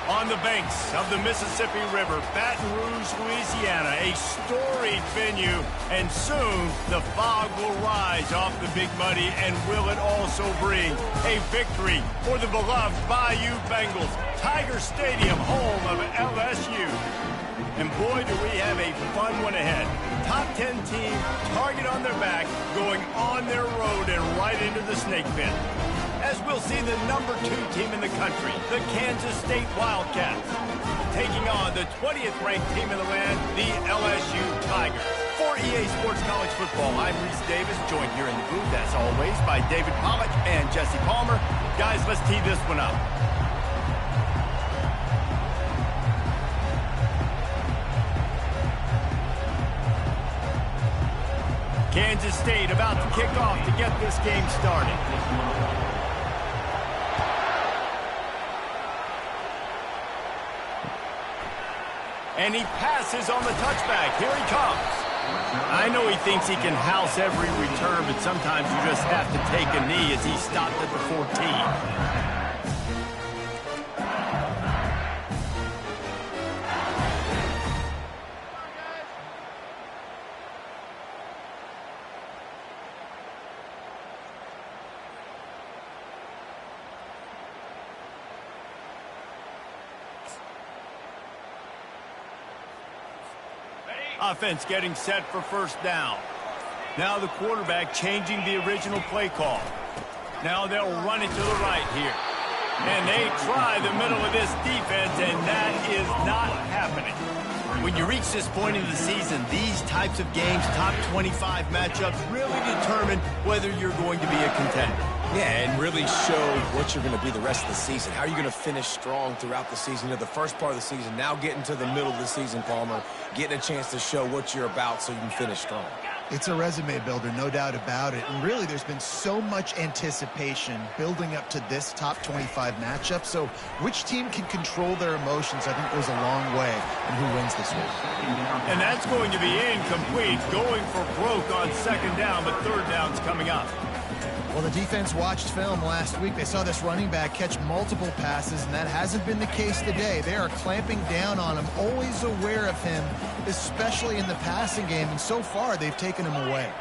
On the banks of the Mississippi River, Baton Rouge, Louisiana, a storied venue, and soon the fog will rise off the Big Muddy, and will it also bring a victory for the beloved Bayou Bengals. Tiger Stadium, home of LSU. And boy, do we have a fun one ahead. Top 10 team, target on their back, going on their road and right into the snake pit. As we'll see the number 2 team in the country, the Kansas State Wildcats, taking on the 20th ranked team in the land, the LSU Tigers. For EA Sports College Football, I'm Reese Davis, joined here in the booth, as always, by David Pollack and Jesse Palmer. Guys, let's tee this one up. Kansas State about to kick off to get this game started. And he passes on the touchback. Here he comes. I know he thinks he can house every return, but sometimes you just have to take a knee as he stopped at the 14. Offense getting set for first down. Now the quarterback changing the original play call. Now they'll run it to the right here. And they try the middle of this defense, and that is not happening. When you reach this point in the season, these types of games, top 25 matchups, really determine whether you're going to be a contender. Yeah, and really show what you're going to be the rest of the season. How are you going to finish strong throughout the season? The first part of the season, now getting to the middle of the season, Palmer, getting a chance to show what you're about so you can finish strong. It's a resume builder, no doubt about it. And really, there's been so much anticipation building up to this top 25 matchup. So which team can control their emotions, I think, goes a long way in who wins this one. And that's going to be incomplete, going for broke on second down, but third down's coming up. Well, the defense watched film last week. They saw this running back catch multiple passes, and that hasn't been the case today. They are clamping down on him, always aware of him, especially in the passing game, and so far they've taken him away.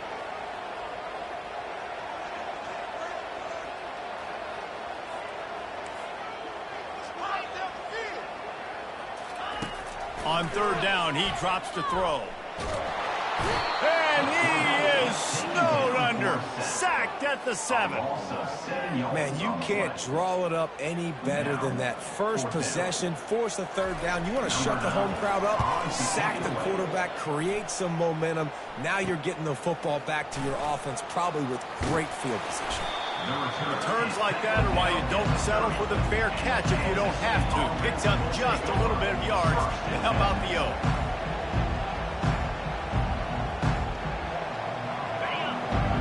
On third down, he drops to throw. And he is snowed under, sacked at the 7. Man, you can't draw it up any better than that. First possession, force a third down. You want to shut the home crowd up, sack the quarterback, create some momentum. Now you're getting the football back to your offense, probably with great field position. Returns like that are why you don't settle for the fair catch if you don't have to. Picks up just a little bit of yards to help out the O.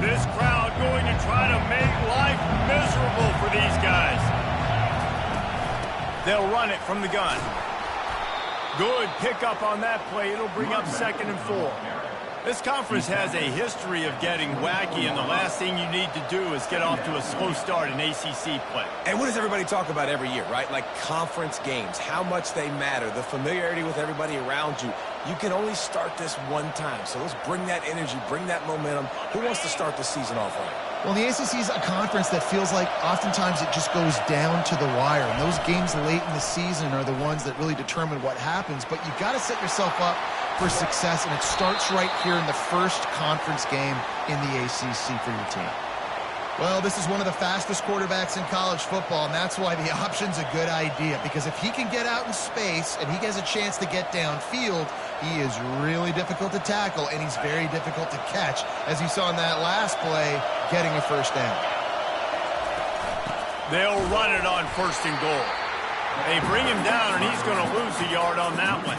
This crowd going to try to make life miserable for these guys. They'll run it from the gun. Good pickup on that play. It'll bring up 2nd and 4. This conference has a history of getting wacky, and the last thing you need to do is get off to a slow start in ACC play. And what does everybody talk about every year, right? Like conference games, how much they matter, the familiarity with everybody around you. You can only start this one time, so let's bring that energy, bring that momentum. Who wants to start the season off right? Well, the ACC is a conference that feels like oftentimes it just goes down to the wire, and those games late in the season are the ones that really determine what happens. But you've got to set yourself up for success, and it starts right here in the first conference game in the ACC for your team. Well, this is one of the fastest quarterbacks in college football, and that's why the option's a good idea, because if he can get out in space and he has a chance to get downfield, he is really difficult to tackle, and he's very difficult to catch, as you saw in that last play, getting a first down. They'll run it on 1st and goal. They bring him down, and he's going to lose a yard on that one.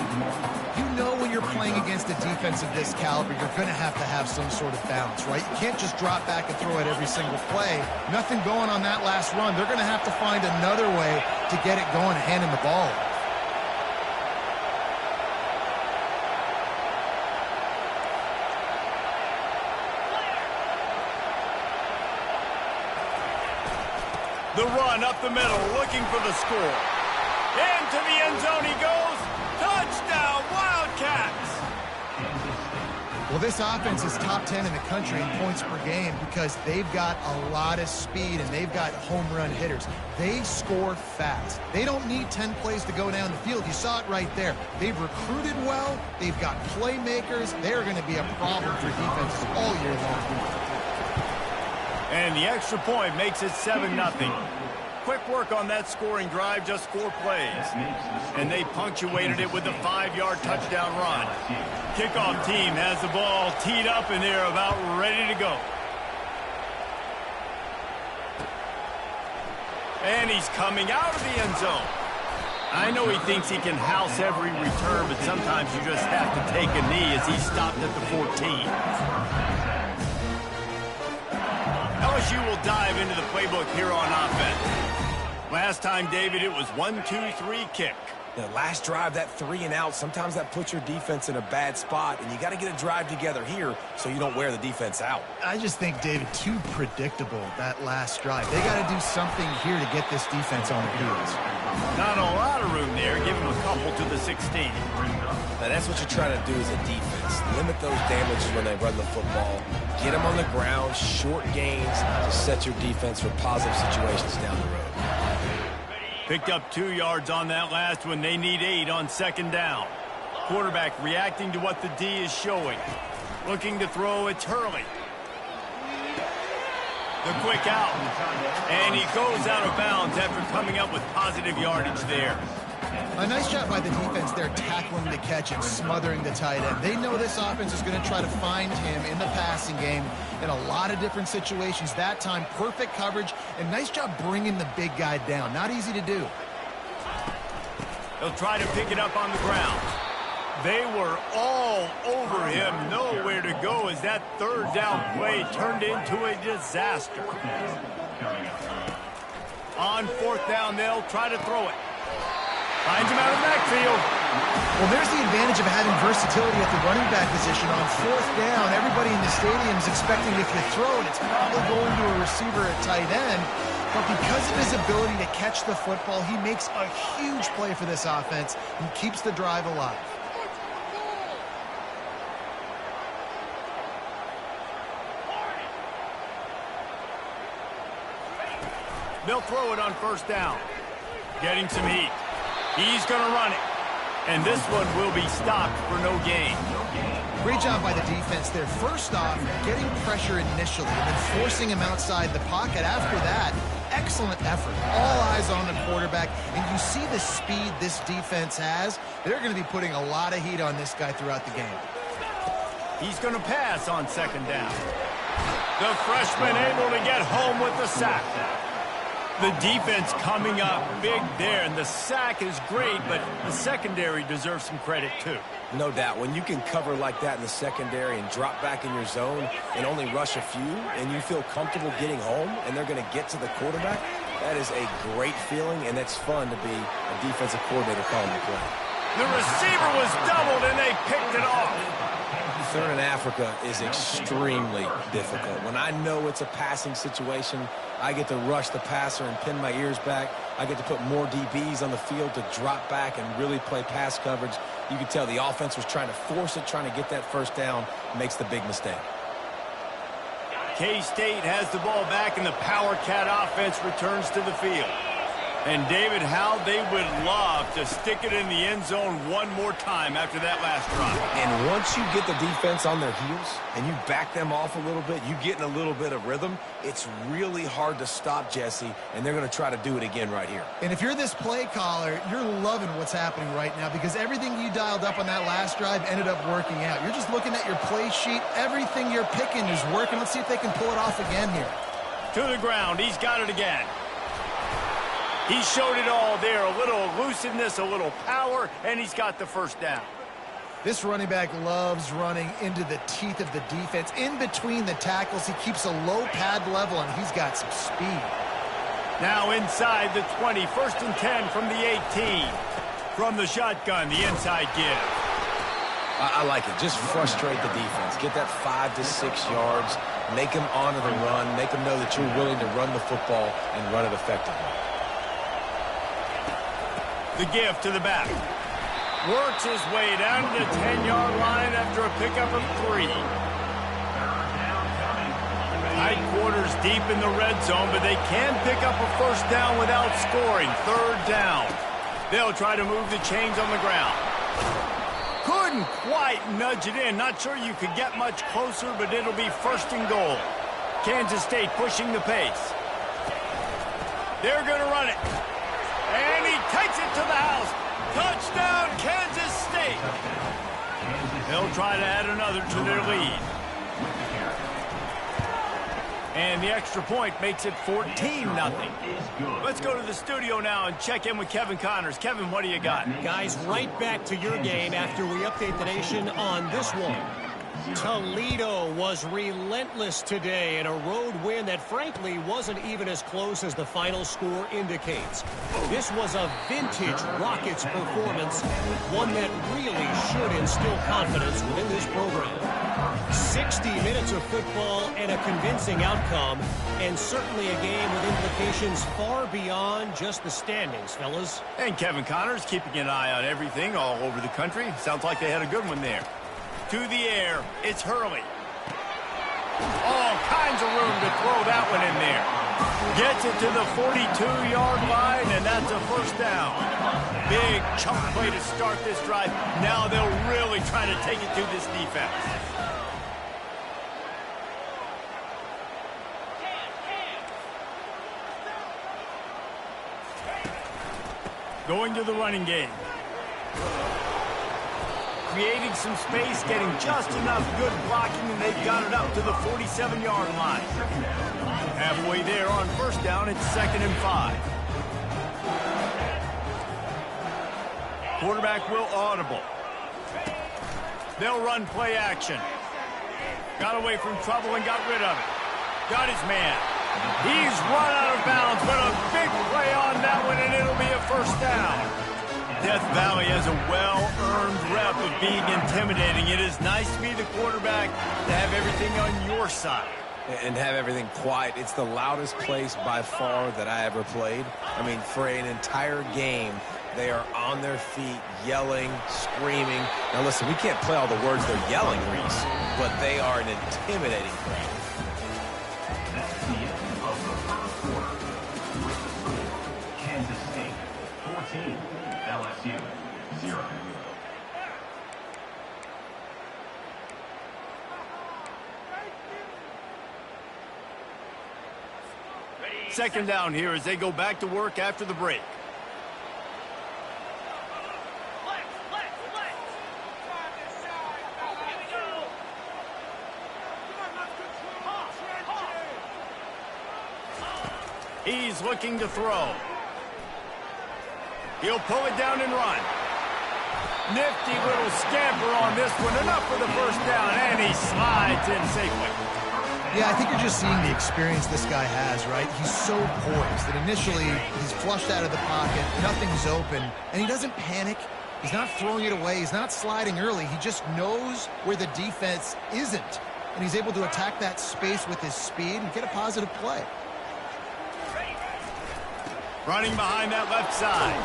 You know when you're playing against a defense of this caliber, you're going to have some sort of balance, right? You can't just drop back and throw it every single play. Nothing going on that last run. They're going to have to find another way to get it going and hand him the ball. The run up the middle, looking for the score. And into the end zone he goes. Touchdown, Wildcats! Well, this offense is top 10 in the country in points per game because they've got a lot of speed and they've got home run hitters. They score fast. They don't need 10 plays to go down the field. You saw it right there. They've recruited well. They've got playmakers. They're going to be a problem for defenses all year long. And the extra point makes it 7-0. Quick work on that scoring drive, just 4 plays. And they punctuated it with a 5-yard touchdown run. Kickoff team has the ball teed up and they're about ready to go. And he's coming out of the end zone. I know he thinks he can house every return, but sometimes you just have to take a knee as he stopped at the 14. LSU will dive into the playbook here on offense. Last time, David, it was 1-2-3 kick. The last drive, that 3 and out, sometimes that puts your defense in a bad spot, and you got to get a drive together here so you don't wear the defense out. I just think, David, too predictable, that last drive. They got to do something here to get this defense on their heels. Not a lot of room there. Give him a couple to the 16. Now, that's what you're trying to do as a defense. Limit those damages when they run the football. Get them on the ground, short gains to set your defense for positive situations down the road. Picked up 2 yards on that last one. They need 8 on second down. Quarterback reacting to what the D is showing. Looking to throw, it's Hurley. The quick out. And he goes out of bounds after coming up with positive yardage there. A nice job by the defense there, tackling the catch and smothering the tight end. They know this offense is going to try to find him in the passing game in a lot of different situations. That time, perfect coverage, and nice job bringing the big guy down. Not easy to do. They'll try to pick it up on the ground. They were all over him, nowhere to go as that third down play turned into a disaster. On fourth down, they'll try to throw it. Finds him out of the backfield. Well, there's the advantage of having versatility at the running back position. On fourth down, everybody in the stadium is expecting if you throw it, it's probably going to a receiver at tight end. But because of his ability to catch the football, he makes a huge play for this offense and keeps the drive alive. They'll throw it on first down. Getting some heat. He's going to run it. And this one will be stopped for no gain. Great job by the defense there. First off, getting pressure initially and then forcing him outside the pocket. After that, excellent effort. All eyes on the quarterback. And you see the speed this defense has. They're going to be putting a lot of heat on this guy throughout the game. He's going to pass on second down. The freshman able to get home with the sack. The defense coming up big there, and the sack is great, but the secondary deserves some credit too. No doubt. When you can cover like that in the secondary and drop back in your zone and only rush a few, and you feel comfortable getting home, and they're going to get to the quarterback, that is a great feeling, and it's fun to be a defensive coordinator calling the play. The receiver was doubled, and they picked it off. Third in Africa is extremely difficult. When I know it's a passing situation, I get to rush the passer and pin my ears back. I get to put more DBs on the field to drop back and really play pass coverage. You can tell the offense was trying to force it, trying to get that first down, makes the big mistake. K-State has the ball back, and the Power Cat offense returns to the field. And, David, how they would love to stick it in the end zone one more time after that last drive. And once you get the defense on their heels and you back them off a little bit, you get in a little bit of rhythm, it's really hard to stop, Jesse, and they're going to try to do it again right here. And if you're this play caller, you're loving what's happening right now because everything you dialed up on that last drive ended up working out. You're just looking at your play sheet. Everything you're picking is working. Let's see if they can pull it off again here. To the ground. He's got it again. He showed it all there, a little elusiveness, a little power, and he's got the first down. This running back loves running into the teeth of the defense. In between the tackles, he keeps a low pad level, and he's got some speed. Now inside the 20, first and 10 from the 18. From the shotgun, the inside give. I like it. Just frustrate the defense. Get that 5 to 6 yards. Make them honor the run. Make them know that you're willing to run the football and run it effectively. The give to the back. Works his way down to the 10-yard line after a pickup of 3. Tight quarters deep in the red zone, but they can pick up a first down without scoring. 3rd down. They'll try to move the chains on the ground. Couldn't quite nudge it in. Not sure you could get much closer, but it'll be 1st and goal. Kansas State pushing the pace. They're going to run it. And he takes it to the house. Touchdown, Kansas State. They'll try to add another to their lead. And the extra point makes it 14-0. Let's go to the studio now and check in with Kevin Connors. Kevin, what do you got? Guys, right back to your game after we update the nation on this one. Toledo was relentless today in a road win that frankly wasn't even as close as the final score indicates. This was a vintage Rockets performance, one that really should instill confidence within this program. 60 minutes of football and a convincing outcome, and certainly a game with implications far beyond just the standings, fellas. And Kevin Connors keeping an eye on everything all over the country. Sounds like they had a good one there. To the air, it's Hurley. All kinds of room to throw that one in there. Gets it to the 42-yard line, and that's a first down. Big chunk play to start this drive. Now they'll really try to take it to this defense. Going to the running game. Creating some space, getting just enough good blocking, and they've got it up to the 47-yard line. Halfway there on first down, it's 2nd and 5. Quarterback will audible. They'll run play action. Got away from trouble and got rid of it. Got his man. He's run out of bounds, but a big play on that one, and it'll be a first down. Death Valley has a well-earned rep of being intimidating. It is nice to be the quarterback, to have everything on your side. And have everything quiet. It's the loudest place by far that I ever played. I mean, for an entire game, they are on their feet, yelling, screaming. Now listen, we can't play all the words they're yelling, Reese, but they are an intimidating crowd. That's the end of the first quarter. Kansas State 14, LSU 0. Second down here as they go back to work after the break. He's looking to throw. He'll pull it down and run. Nifty little scamper on this one. Enough for the first down, and he slides in safely. Yeah, I think you're just seeing the experience this guy has, right? He's so poised that initially he's flushed out of the pocket, nothing's open, and he doesn't panic. He's not throwing it away. He's not sliding early. He just knows where the defense isn't, and he's able to attack that space with his speed and get a positive play. Running behind that left side.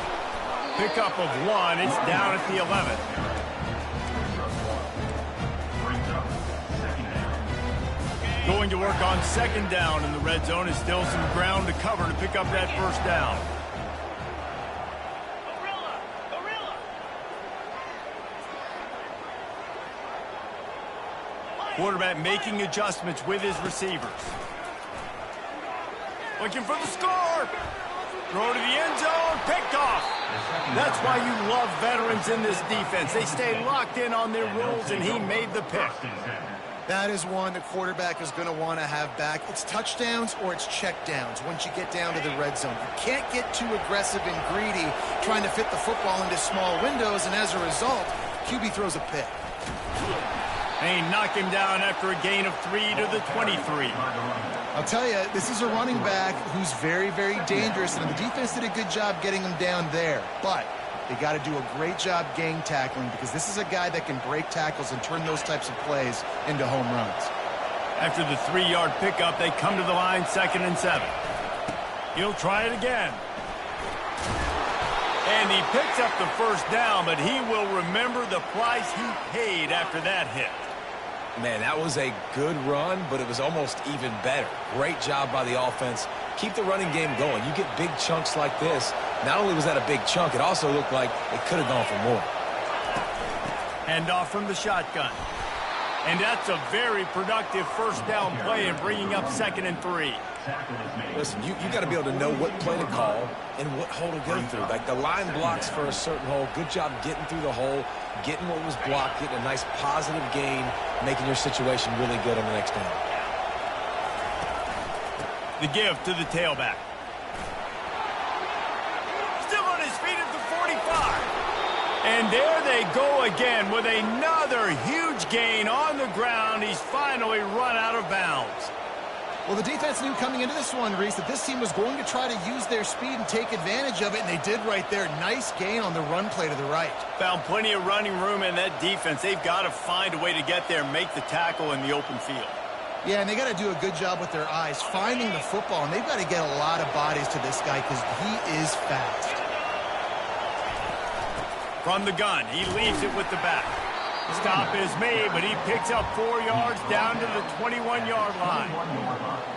Pickup of 1. It's down at the 11th. Going to work on second down in the red zone is still some ground to cover to pick up that first down. Quarterback making adjustments with his receivers. Looking for the score. Throw to the end zone, picked off. That's why you love veterans in this defense. They stay locked in on their rules, and he made the pick. That is one the quarterback is going to want to have back. It's touchdowns or it's checkdowns once you get down to the red zone. You can't get too aggressive and greedy trying to fit the football into small windows, and as a result, QB throws a pick. They knock him down after a gain of 3 to the 23. I'll tell you, this is a running back who's very, very dangerous, and the defense did a good job getting him down there. But they got to do a great job gang tackling, because this is a guy that can break tackles and turn those types of plays into home runs. After the 3-yard pickup, they come to the line, 2nd and 7. He'll try it again. And he picks up the first down, but he will remember the price he paid after that hit. Man, that was a good run, but it was almost even better. Great job by the offense. Keep the running game going. You get big chunks like this. Not only was that a big chunk, it also looked like it could have gone for more. Hand off from the shotgun. And that's a very productive first down play in bringing up 2nd and 3. Listen, you got to be able to know what play to call and what hole to go through. Like the line blocks for a certain hole. Good job getting through the hole, getting what was blocked, getting a nice positive gain, making your situation really good on the next down. The give to the tailback. Still on his feet at the 45. And there they go again with another huge gain on the ground. He's finally run out of bounds. Well, the defense knew coming into this one, Reese, that this team was going to try to use their speed and take advantage of it, and they did right there. Nice gain on the run play to the right. Found plenty of running room in that defense. They've got to find a way to get there and make the tackle in the open field. Yeah, and they got to do a good job with their eyes, finding the football, and they've got to get a lot of bodies to this guy because he is fast. From the gun, he leaves it with the back. Stop is made, but he picks up 4 yards down to the 21-yard line.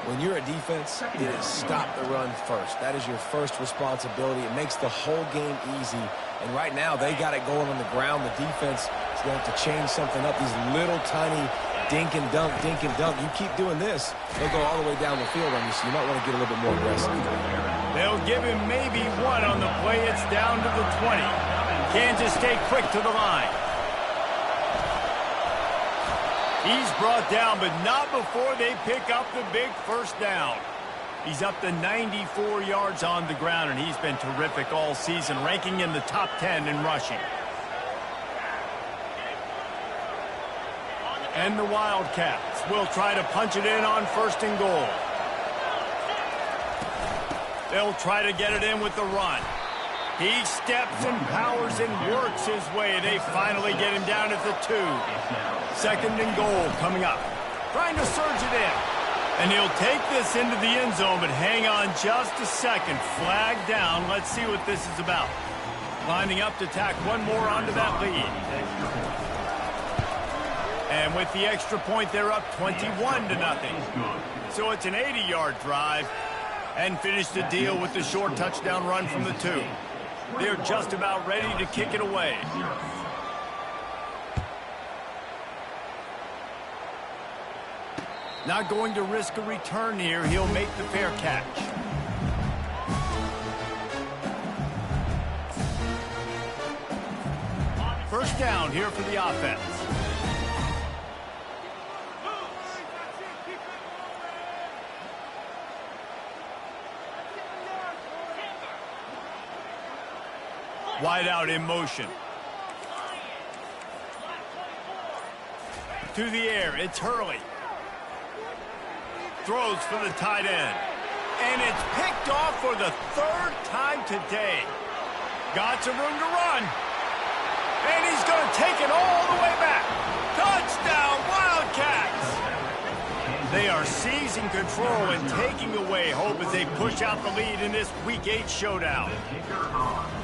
When you're a defense, it is stop the run first. That is your first responsibility. It makes the whole game easy. And right now, they got it going on the ground. The defense is going to have to change something up. These little tiny dink and dunk, dink and dunk. You keep doing this, they'll go all the way down the field on you, so you might want to get a little bit more aggressive. They'll give him maybe one on the play. It's down to the 20. Kansas stay quick to the line. He's brought down, but not before they pick up the big first down. He's up to 94 yards on the ground, and he's been terrific all season, ranking in the top 10 in rushing. And the Wildcats will try to punch it in on 1st and goal. They'll try to get it in with the run. He steps and powers and works his way. They finally get him down at the 2. 2nd and goal coming up. Trying to surge it in. And he'll take this into the end zone, but hang on just a second. Flag down. Let's see what this is about. Lining up to tack one more onto that lead. And with the extra point, they're up 21-0. So it's an 80-yard drive. And finish the deal with the short touchdown run from the 2. They're just about ready to kick it away. Not going to risk a return here. He'll make the fair catch. First down here for the offense. Wide out in motion. To the air, it's Hurley. Throws for the tight end. And it's picked off for the 3rd time today. Got some room to run. And he's going to take it all the way back. Touchdown, Wildcats! They are seizing control and taking away hope as they push out the lead in this Week 8 showdown.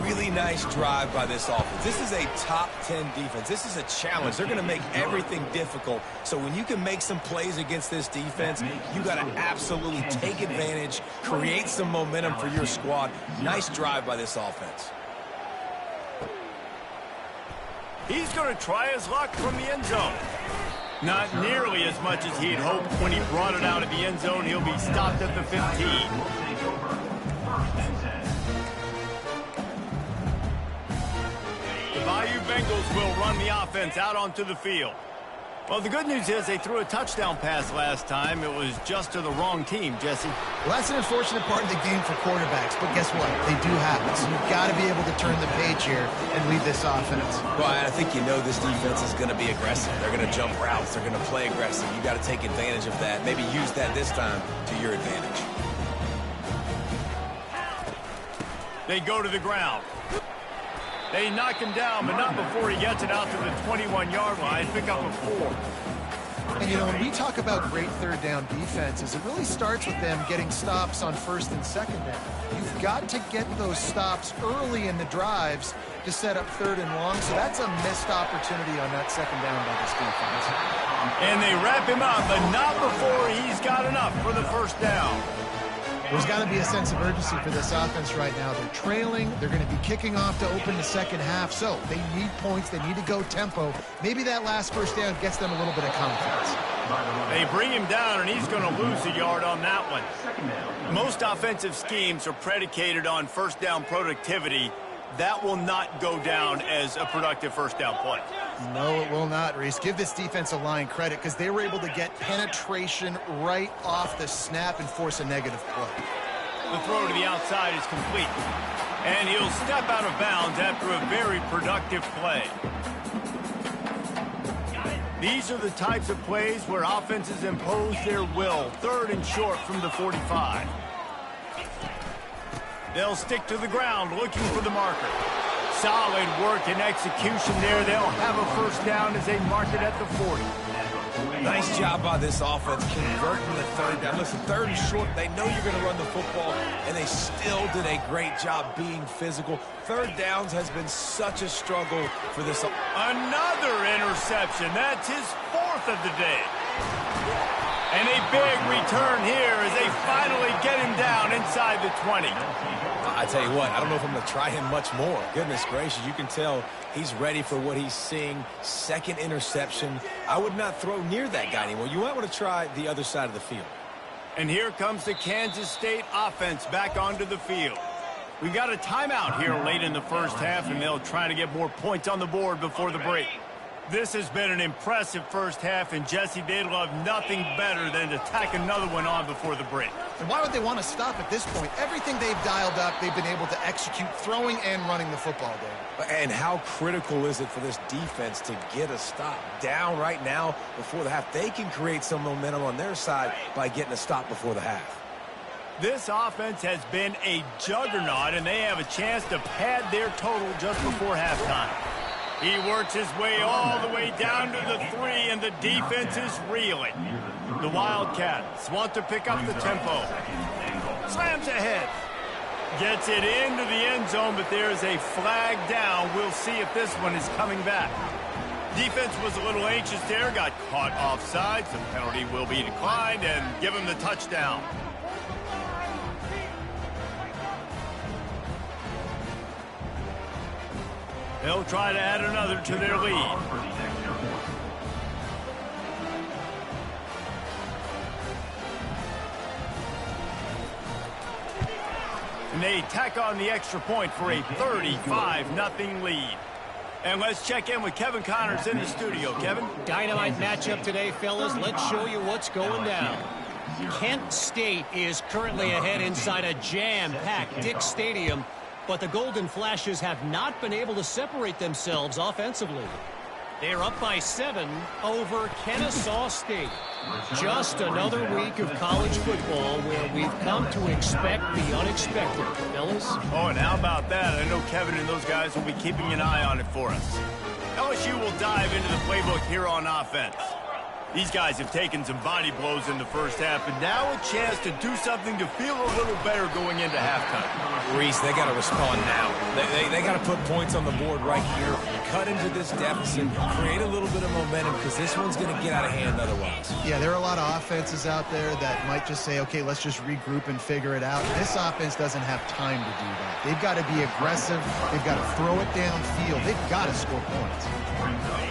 Really nice drive by this offense. This is a top 10 defense. This is a challenge. They're going to make everything difficult. So when you can make some plays against this defense, you got to absolutely take advantage, create some momentum for your squad. Nice drive by this offense. He's going to try his luck from the end zone. Not nearly as much as he'd hoped when he brought it out of the end zone. He'll be stopped at the 15. The Bayou Bengals will run the offense out onto the field. Well, the good news is they threw a touchdown pass last time. It was just to the wrong team, Jesse. Well, that's an unfortunate part of the game for quarterbacks, but guess what? They do happen, so you've got to be able to turn the page here and lead this offense. Well, I think you know this defense is going to be aggressive. They're going to jump routes. They're going to play aggressive. You got to take advantage of that. Maybe use that this time to your advantage. They go to the ground. They knock him down, but not before he gets it out to the 21-yard line. Pick up a 4. And, when we talk about great third down defenses, it really starts with them getting stops on first and second down. You've got to get those stops early in the drives to set up third and long, so that's a missed opportunity on that second down by this defense. And they wrap him up, but not before he's got enough for the first down. There's got to be a sense of urgency for this offense right now. They're trailing. They're going to be kicking off to open the second half, so they need points. They need to go tempo. Maybe that last first down gets them a little bit of confidence. They bring him down, and he's going to lose a yard on that one. Most offensive schemes are predicated on first down productivity. That will not go down as a productive first down play. No, it will not, Reese. Give this defensive line credit because they were able to get penetration right off the snap and force a negative play. The throw to the outside is complete. And he'll step out of bounds after a very productive play. These are the types of plays where offenses impose their will. Third and short from the 45. They'll stick to the ground looking for the marker. Solid work and execution there. They'll have a first down as they mark it at the 40. Nice job by this offense converting the third down. Listen, third and short, they know you're going to run the football, and they still did a great job being physical. Third downs has been such a struggle for this. Another interception. That's his fourth of the day. And a big return here as they finally get him down inside the 20. I tell you what, I don't know if I'm going to try him much more. Goodness gracious, you can tell he's ready for what he's seeing. Second interception. I would not throw near that guy anymore. You might want to try the other side of the field. And here comes the Kansas State offense back onto the field. We've got a timeout here late in the first half, and they'll try to get more points on the board before the break. This has been an impressive first half, and Jesse, they'd love nothing better than to tack another one on before the break. And why would they want to stop at this point? Everything they've dialed up, they've been able to execute throwing and running the football game. And how critical is it for this defense to get a stop? Down right now before the half. They can create some momentum on their side by getting a stop before the half. This offense has been a juggernaut, and they have a chance to pad their total just before halftime. He works his way all the way down to the 3, and the defense is reeling. The Wildcats want to pick up the tempo. Slams ahead. Gets it into the end zone, but there's a flag down. We'll see if this one is coming back. Defense was a little anxious there, got caught offside. The penalty will be declined and give him the touchdown. They'll try to add another to their lead. And they tack on the extra point for a 35-0 lead. And let's check in with Kevin Connors in the studio. Kevin? Dynamite matchup today, fellas. Let's show you what's going down. Kent State is currently ahead inside a jam-packed Dick Stadium, but the Golden Flashes have not been able to separate themselves offensively. They're up by 7 over Kennesaw State. Just another week of college football where we've come to expect the unexpected, fellas. Oh, and how about that? I know Kevin and those guys will be keeping an eye on it for us. LSU will dive into the playbook here on offense. These guys have taken some body blows in the first half, and now a chance to do something to feel a little better going into halftime. Reese, they got to respond now. They got to put points on the board right here, cut into this deficit, create a little bit of momentum, because this one's going to get out of hand otherwise. Yeah, there are a lot of offenses out there that might just say, okay, let's just regroup and figure it out. This offense doesn't have time to do that. They've got to be aggressive. They've got to throw it downfield. They've got to score points.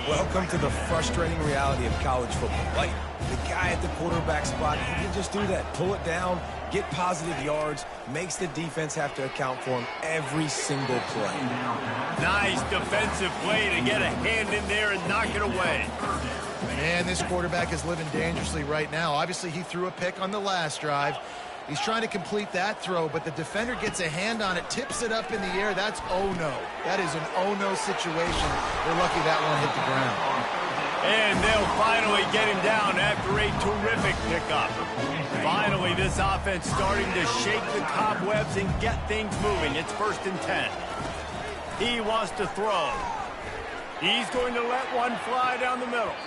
Welcome to the frustrating reality of college football. Like, the guy at the quarterback spot, he can just do that. Pull it down, get positive yards, makes the defense have to account for him every single play. Nice defensive play to get a hand in there and knock it away. Man, this quarterback is living dangerously right now. Obviously, he threw a pick on the last drive. He's trying to complete that throw, but the defender gets a hand on it, tips it up in the air. That's oh-no. That is an oh-no situation. They're lucky that one hit the ground. And they'll finally get him down after a terrific pickup. Finally, this offense starting to shake the cobwebs and get things moving. It's 1st and 10. He wants to throw. He's going to let one fly down the middle.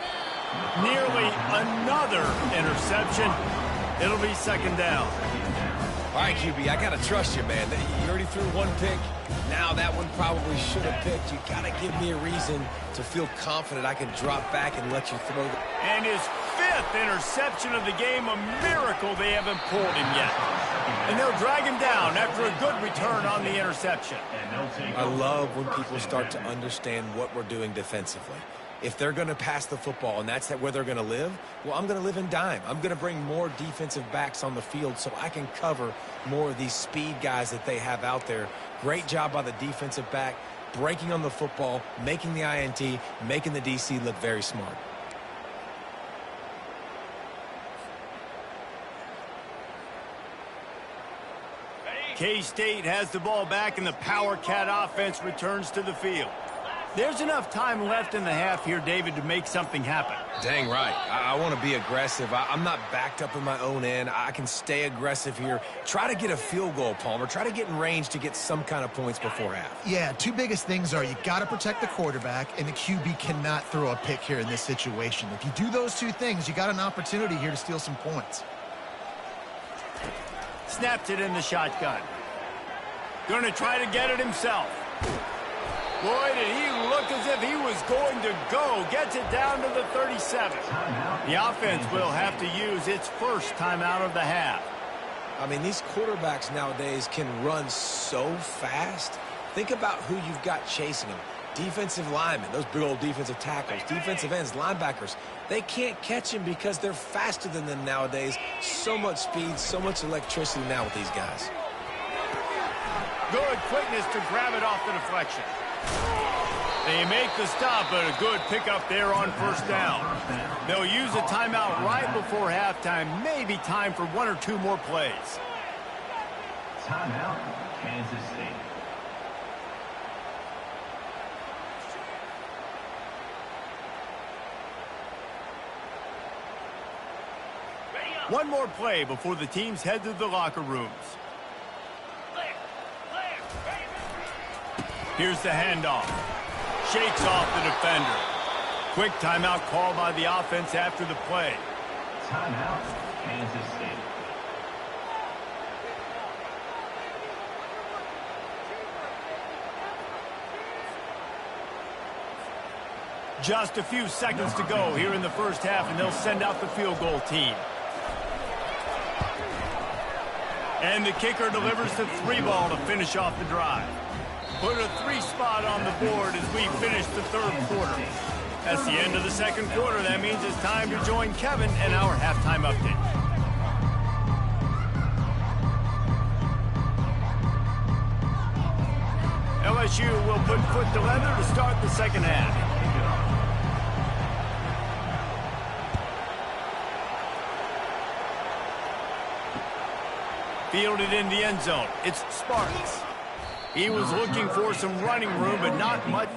Nearly another interception. It'll be second down. All right, QB, I got to trust you, man. You already threw one pick. Now that one probably should have picked. You got to give me a reason to feel confident I can drop back and let you throw. And his 5th interception of the game, a miracle they haven't pulled him yet. And they'll drag him down after a good return on the interception. I love when people start to understand what we're doing defensively. If they're going to pass the football and that's where they're going to live, well, I'm going to live in dime. I'm going to bring more defensive backs on the field so I can cover more of these speed guys that they have out there. Great job by the defensive back, breaking on the football, making the INT, making the DC look very smart. K-State has the ball back, and the Power Cat offense returns to the field. There's enough time left in the half here, David, to make something happen. Dang right. I want to be aggressive. I'm not backed up in my own end. I can stay aggressive here. Try to get a field goal, Palmer. Try to get in range to get some kind of points before half. Yeah, two biggest things are you got to protect the quarterback, and the QB cannot throw a pick here in this situation. If you do those two things, you got an opportunity here to steal some points. Snaps it in the shotgun. Going to try to get it himself. Boy, did he look as if he was going to go. Gets it down to the 37. The offense will have to use its first timeout of the half. I mean, these quarterbacks nowadays can run so fast. Think about who you've got chasing them. Defensive linemen, those big old defensive tackles, defensive ends, linebackers. They can't catch him because they're faster than them nowadays. So much speed, so much electricity now with these guys. Good quickness to grab it off the deflection. They make the stop, but a good pickup there on first down. They'll use a timeout right before halftime. Maybe time for 1 or 2 more plays. Timeout, Kansas State. One more play before the teams head to the locker rooms. Here's the handoff. Shakes off the defender. Quick timeout call by the offense after the play. Timeout, Kansas State. Just a few seconds to go here in the first half, and they'll send out the field goal team. And the kicker delivers the 3 ball to finish off the drive. Put a 3 spot on the board as we finish the third quarter. That's the end of the second quarter. That means it's time to join Kevin and our halftime update. LSU will put foot to leather to start the second half. Fielded in the end zone. It's Sparks. He was looking for some running room, but not much.